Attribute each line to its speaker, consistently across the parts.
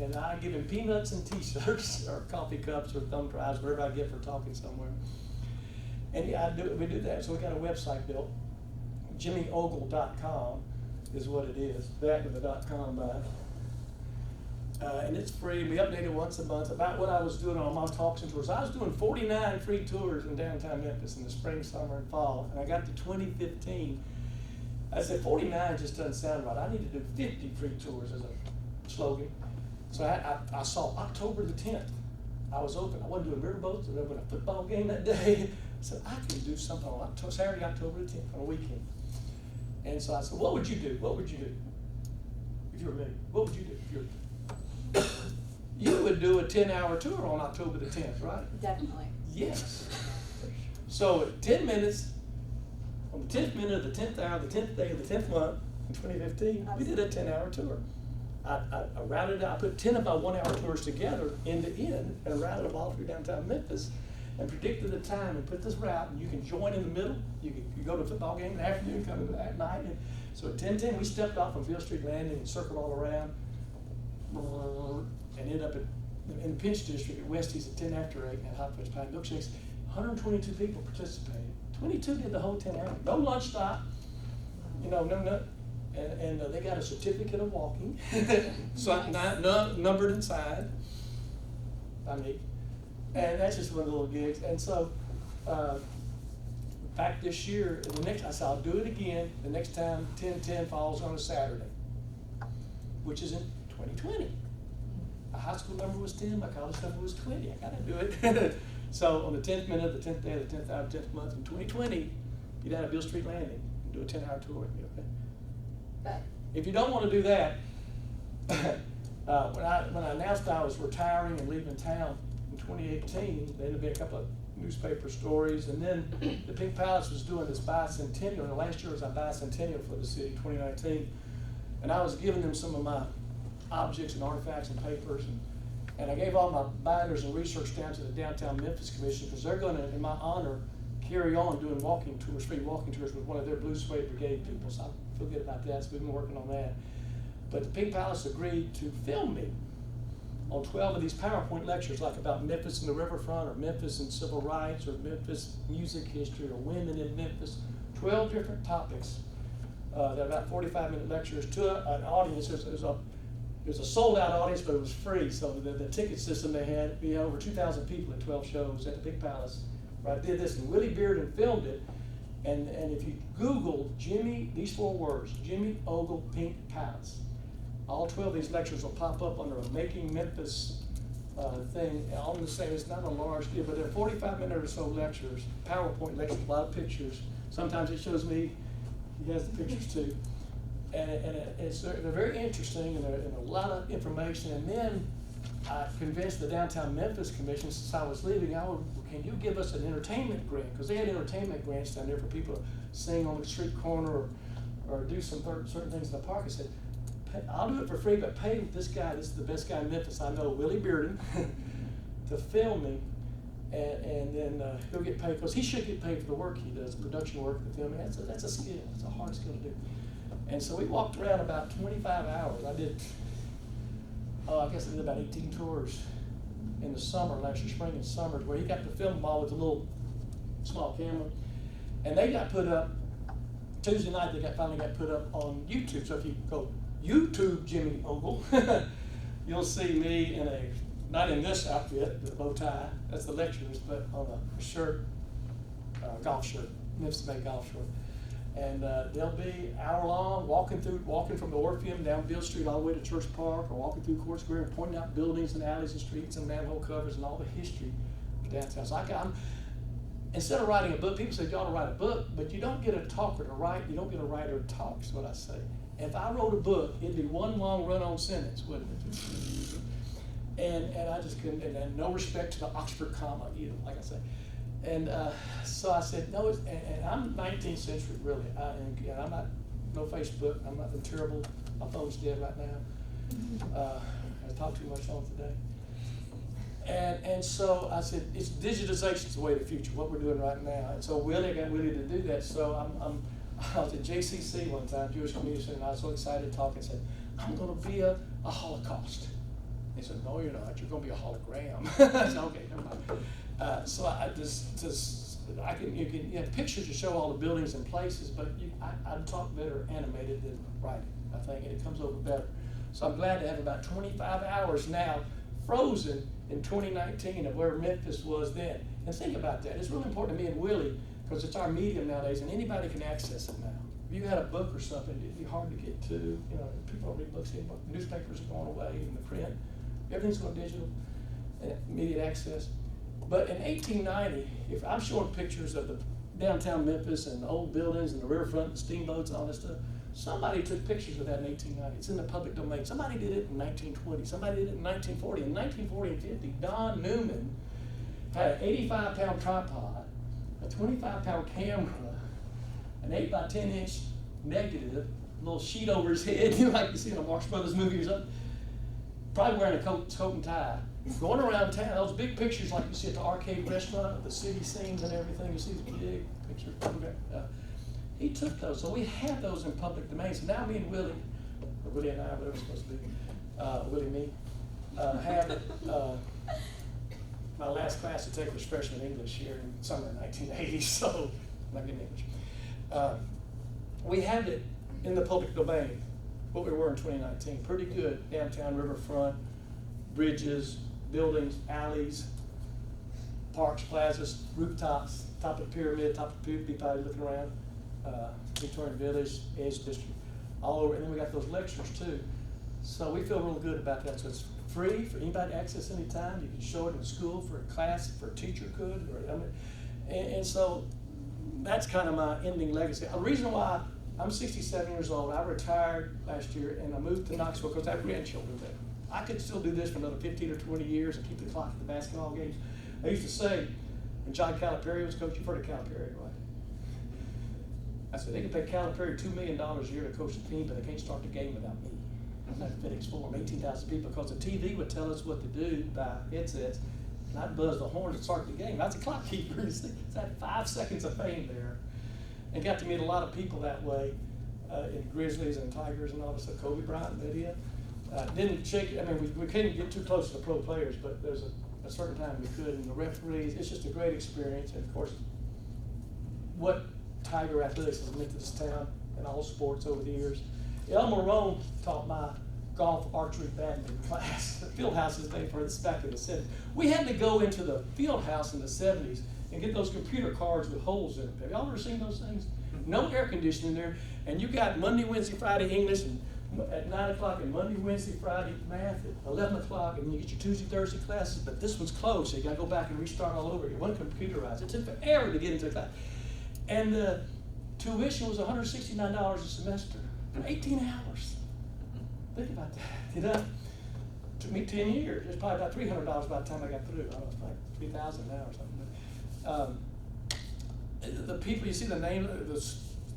Speaker 1: And I give him peanuts and t-shirts or coffee cups or thumb drives, whatever I get for talking somewhere. And yeah, we do that. So we got a website built. JimmyOgle.com is what it is. That with the .com by. And it's free. We update it once a month about what I was doing on my talks and tours. I was doing 49 free tours in downtown Memphis in the spring, summer, and fall. And I got to 2015. I said 49 just doesn't sound right. I need to do 50 free tours as a slogan. So I saw October the 10th. I was open. I wasn't doing riverboats. I was open a football game that day. I said, I can do something on Saturday, October the 10th, on a weekend. And so I said, what would you do? What would you do if you were me? What would you do if you were You would do a 10-hour tour on October the 10th, right?
Speaker 2: Definitely.
Speaker 1: Yes. So at 10 minutes, on the 10th minute of the 10th hour, the 10th day of the 10th month in 2015, we did a 10-hour tour. I routed out, I put 10 of my 1-hour tours together end to end and routed them all through downtown Memphis and predicted the time and put this route, and you can join in the middle. You go to a football game in the afternoon, come at night. And so at 10:10, we stepped off on Beale Street Landing and circled all around and ended up in the Pinch District at Westies at 10 after 8 and had hot fudge pie and milkshakes. 122 people participated. 22 did the whole 10 hours. No lunch stop. No. And they got a certificate of walking, so numbered inside by me. And that's just one of the little gigs. And so back this year, the next I said I'll do it again. The next time 10/10 falls on a Saturday, which is in 2020. My high school number was 10. My college number was 20. I gotta do it. So on the 10th minute, the 10th day, the 10th hour, 10th month in 2020, be down at Beale Street Landing and do a 10-hour tour with me. Okay.
Speaker 2: But
Speaker 1: If you don't want to do that, when I announced I was retiring and leaving town in 2018, there had been a couple of newspaper stories, and then the Pink Palace was doing this bicentennial, and last year was our bicentennial for the city, 2019, and I was giving them some of my objects and artifacts and papers, and I gave all my binders and research down to the Downtown Memphis Commission, because they're going to, in my honor, carry on doing walking tours, free walking tours with one of their Blue Suede Brigade people. So I feel good about that. So we've been working on that. But the Pink Palace agreed to film me on 12 of these PowerPoint lectures, like about Memphis and the riverfront, or Memphis and civil rights, or Memphis music history, or women in Memphis. 12 different topics. They're about 45-minute lectures to an audience. There's a sold-out audience, but it was free. So the ticket system they had, we had over 2,000 people at 12 shows at the Pink Palace. I did this, and Willie Bearden filmed it, and if you Google Jimmy, these 4 words, Jimmy Ogle Pink Palace, all 12 of these lectures will pop up under a Making Memphis thing. All in the same, it's not a large deal, but they're 45-minute or so lectures, PowerPoint lectures, a lot of pictures. Sometimes it shows me, he has the pictures too. And they're very interesting, and they're a lot of information. And then I convinced the Downtown Memphis Commission, since I was leaving, can you give us an entertainment grant? Because they had entertainment grants down there for people to sing on the street corner or do some certain things in the park. I said, I'll do it for free, but pay this guy, this is the best guy in Memphis I know, Willie Bearden, to film me, and then he'll get paid, because he should get paid for the work he does, production work, the filming. That's a skill. It's a hard skill to do. And so we walked around about 25 hours. I did about 18 tours in the summer, last year, spring and summer, where he got to film them all with a little small camera. And they got put up, Tuesday night they finally got put up on YouTube. So if you go YouTube Jimmy Ogle, you'll see me in not in this outfit, the bow tie, that's the lecturers, but on a shirt, golf shirt, Memphis Bay golf shirt. And they'll be hour long, walking from the Orpheum down Beale Street all the way to Church Park, or walking through Court Square and pointing out buildings and alleys and streets and manhole covers and all the history of downtown. So instead of writing a book, people say you ought to write a book, but you don't get a talker to write, you don't get a writer to talk, is what I say. If I wrote a book, it'd be one long run-on sentence, wouldn't it? And I just couldn't, and no respect to the Oxford comma either, like I say. And so I said, no, and I'm 19th century, really. I'm not, no Facebook, I'm not terrible, my phone's dead right now. I talk too much on today. And so I said, digitization's the way of the future, what we're doing right now. And so I got Willie to do that. So I was at JCC one time, Jewish Community Center, and I was so excited to talk and said, I'm going to be a Holocaust. They said, no, you're not. You're going to be a hologram. I said, okay, never mind. So I can you have pictures to show all the buildings and places, but I talk better animated than writing, I think, and it comes over better. So I'm glad to have about 25 hours now frozen in 2019 of where Memphis was then. And think about that. It's really important to me and Willie, because it's our medium nowadays, and anybody can access it now. If you had a book or something, it'd be hard to get to. You know, people don't read books anymore. Newspapers are going away, and the print. Everything's going digital, immediate access. But in 1890, if I'm showing pictures of the downtown Memphis and the old buildings and the riverfront and steamboats and all that stuff, somebody took pictures of that in 1890. It's in the public domain. Somebody did it in 1920. Somebody did it in 1940. In 1940 and 50, Don Newman had an 85-pound tripod, a 25-pound camera, an 8 by 10 inch negative, a little sheet over his head, you know, like you see in a Marx Brothers movie or something. Probably wearing a coat and tie, going around town. Those big pictures like you see at the arcade restaurant of the city scenes and everything. You see the big pictures. He took those, so we have those in public domain. So now me and Willie, or Willie and I, whatever it's supposed to be, Willie and me, have my last class to take was freshman English here in summer of 1980, so I'm not getting English. We have it in the public domain, what we were in 2019. Pretty good downtown riverfront, bridges, buildings, alleys, parks, plazas, rooftops, top of the pyramid, top of the probably looking around, Victorian Village, Edge District, all over. And then we got those lectures too. So we feel real good about that. So it's free for anybody to access anytime. You can show it in school for a class, for a teacher could. And so that's kind of my ending legacy. The reason why I'm 67 years old, I retired last year and I moved to Knoxville because I have grandchildren there. I could still do this for another 15 or 20 years and keep the clock at the basketball games. I used to say, when John Calipari was coach, you've heard of Calipari, right? I said, they can pay Calipari $2 million a year to coach the team, but they can't start the game without me. That's FedEx Forum, 18,000 people, because the TV would tell us what to do by headsets, and I'd buzz the horn to start the game. That's a clock keeper. It's that 5 seconds of fame there. And got to meet a lot of people that way, in Grizzlies and Tigers and all this stuff. Kobe Bryant, Lydia. Didn't shake, I mean, we couldn't get too close to the pro players, but there's a certain time we could, and the referees, it's just a great experience. And of course, what Tiger athletics has meant to this town and all sports over the years. Elmer Rohn taught my golf, archery, badminton class. The field house is named for this back in the 70s. We had to go into the field house in the 70s and get those computer cards with holes in them. Have y'all ever seen those things? No air conditioning there, and you got Monday, Wednesday, Friday English, and at 9 o'clock, and Monday, Wednesday, Friday math at 11 o'clock, and you get your Tuesday, Thursday classes, but this one's closed, so you gotta go back and restart all over. It wasn't computerized. It took forever to get into the class. And the tuition was $169 a semester for 18 hours. Think about that, you know? It took me 10 years. It's probably about $300 by the time I got through. I don't know, it's like 3,000 now or something. The people, you see the name,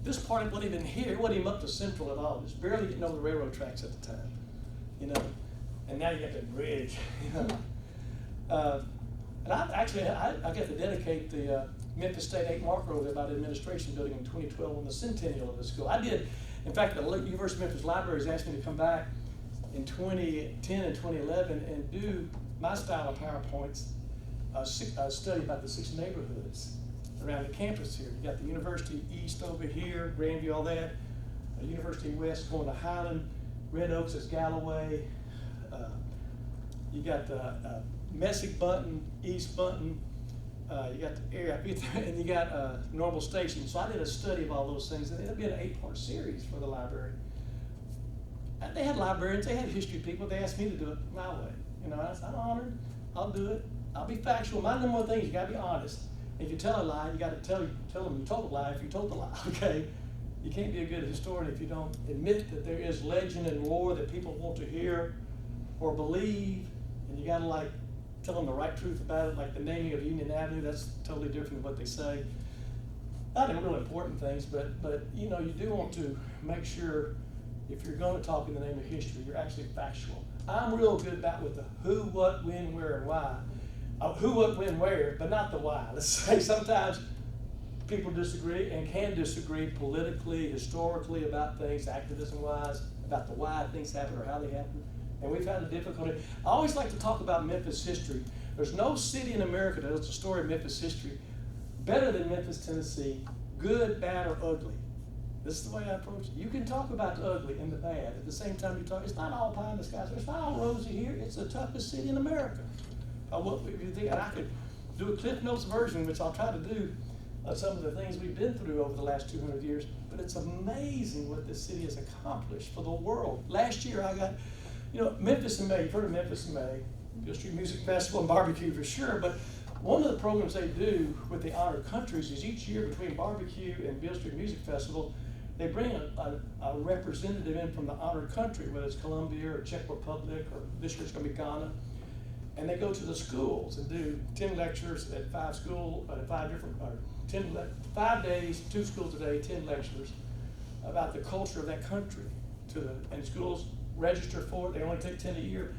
Speaker 1: this part wasn't even here. It wasn't even up to Central at all. Just barely getting over the railroad tracks at the time, you know? And now you got that bridge, you know? And I got to dedicate the Memphis State 8 marker over there by the administration building in 2012 on the centennial of the school. I did, in fact, the University of Memphis Libraries asked me to come back in 2010 and 2011 and do my style of PowerPoints, a study about the 6 neighborhoods around the campus here. You got the University East over here, Grandview, all that. University West going to Highland, Red Oaks is Galloway. You got Messick Bunton, East Bunton. You got the area, and you got Normal Station. So I did a study of all those things, and it'll be an 8-part series for the library. And they had librarians, they had history people. They asked me to do it my way. You know, I said, I'm honored. I'll do it. I'll be factual. My number one thing is you got to be honest. If you tell a lie, you got to tell them you told a lie if you told the lie. Okay, you can't be a good historian if you don't admit that there is legend and lore that people want to hear or believe, and you got to like tell them the right truth about it, like the naming of Union Avenue. That's totally different than what they say. Not in real important things, but you know, you do want to make sure if you're going to talk in the name of history, you're actually factual. I'm real good about with the who, what, when, where, and why. Who, what, when, where, but not the why. Let's say sometimes people disagree and can disagree politically, historically about things, activism-wise, about the why things happen or how they happen. And we've had a difficulty. I always like to talk about Memphis history. There's no city in America that tells the story of Memphis history better than Memphis, Tennessee, good, bad, or ugly. This is the way I approach it. You can talk about the ugly and the bad. At the same time, you talk, it's not all pie in the sky. It's not all rosy here. It's the toughest city in America. What you think, and I could do a Cliff Notes version, which I'll try to do, of some of the things we've been through over the last 200 years. But it's amazing what this city has accomplished for the world. Last year, I got, Memphis in May. You've heard of Memphis in May. Beale Street Music Festival and barbecue for sure. But one of the programs they do with the honored countries is each year between barbecue and Beale Street Music Festival, they bring a representative in from the honored country, whether it's Colombia or Czech Republic, or this year it's going to be Ghana. And they go to the schools and do 10 lectures at 5 days, 2 schools a day, 10 lectures about the culture of that country. And schools register for it. They only take 10 a year.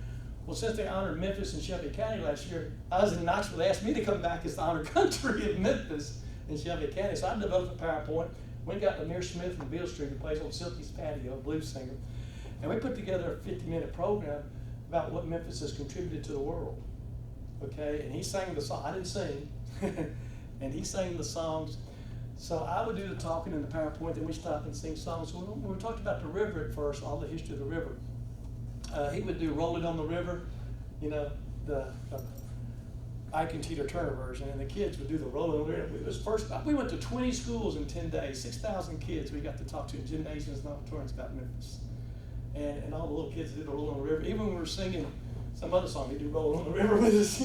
Speaker 1: Well, since they honored Memphis and Shelby County last year, I was in Knoxville. They asked me to come back as the honored country of Memphis and Shelby County. So I developed a PowerPoint. We got Lemire Smith from Beale Street, who plays on Silky's Patio, a blues singer. And we put together a 50-minute program about what Memphis has contributed to the world. Okay, and he sang the song. I didn't sing. And he sang the songs. So I would do the talking in the PowerPoint, then we stop and sing songs. So when we talked about the river at first, all the history of the river, he would do Rolling on the River, the Ike and Tina Turner version, and the kids would do the Rolling on the River. We went to 20 schools in 10 days, 6,000 kids we got to talk to in gymnasiums and auditoriums about Memphis. And all the little kids did the Rolling on the River. Even when we were singing some other song, they do Rolling on the River with us,